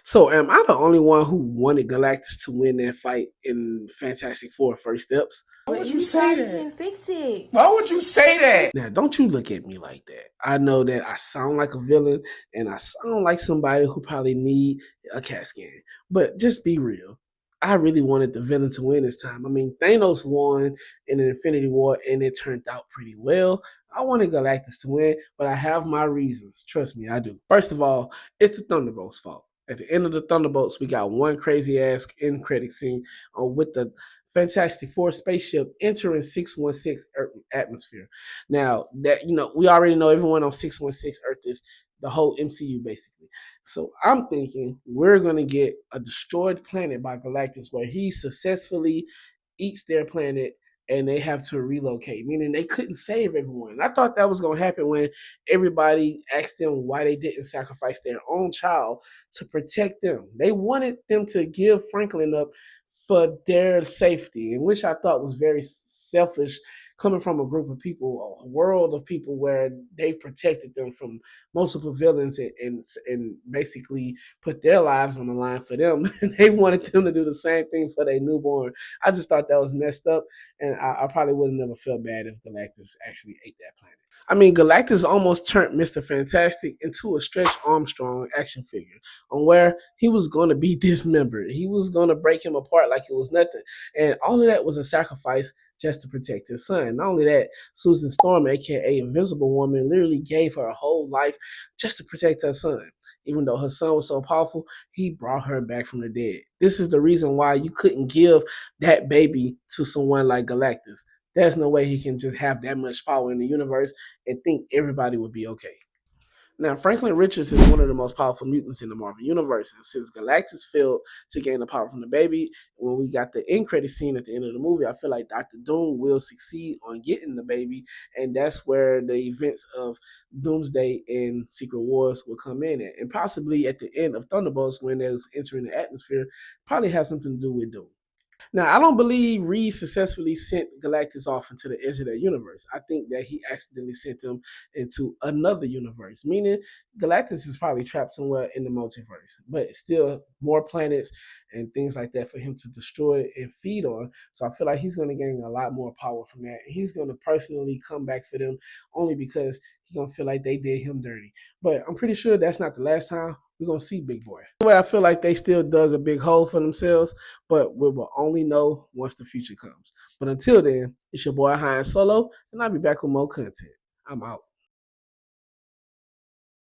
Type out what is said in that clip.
So am I the only one who wanted Galactus to win that fight in Fantastic Four First Steps? Why would you say that? Fix it. Why would you say that? Now, don't you look at me like that. I know that I sound like a villain and I sound like somebody who probably need a CAT scan. But just be real. I really wanted the villain to win this time. I mean, Thanos won in an Infinity War and it turned out pretty well. I wanted Galactus to win, but I have my reasons. Trust me, I do. First of all, it's the Thunderbolts' fault. At the end of the Thunderbolts, we got one crazy ass end credit scene with the Fantastic Four spaceship entering 616 Earth atmosphere. Now that we already know everyone on 616 Earth is the whole MCU basically. So I'm thinking we're gonna get a destroyed planet by Galactus where he successfully eats their planet and they have to relocate, meaning they couldn't save everyone. And I thought that was going to happen when everybody asked them why they didn't sacrifice their own child to protect them. They wanted them to give Franklin up for their safety, and which I thought was very selfish coming from a group of people, a world of people where they protected them from multiple villains and basically put their lives on the line for them. And they wanted them to do the same thing for their newborn. I just thought that was messed up, and I probably would have never felt bad if Galactus actually ate that planet. I mean, Galactus almost turned Mr. Fantastic into a Stretch Armstrong action figure on where he was going to be dismembered. He was going to break him apart like it was nothing. And all of that was a sacrifice just to protect his son. Not only that, Susan Storm, aka Invisible Woman, literally gave her whole life just to protect her son. Even though her son was so powerful, he brought her back from the dead. This is the reason why you couldn't give that baby to someone like Galactus. There's no way he can just have that much power in the universe and think everybody would be okay. Now, Franklin Richards is one of the most powerful mutants in the Marvel Universe. And since Galactus failed to gain the power from the baby, when we got the end credit scene at the end of the movie, I feel like Dr. Doom will succeed on getting the baby. And that's where the events of Doomsday and Secret Wars will come in at. And possibly at the end of Thunderbolts, when there's entering the atmosphere, probably has something to do with Doom. Now, I don't believe Reed successfully sent Galactus off into the edge of that universe. I think that he accidentally sent him into another universe, meaning Galactus is probably trapped somewhere in the multiverse, but still more planets and things like that for him to destroy and feed on. So I feel like he's going to gain a lot more power from that. He's going to personally come back for them only because he's going to feel like they did him dirty. But I'm pretty sure that's not the last time we're going to see Big Boy. Anyway, I feel like they still dug a big hole for themselves, but we will only know once the future comes. But until then, it's your boy Heinz Solo, and I'll be back with more content. I'm out.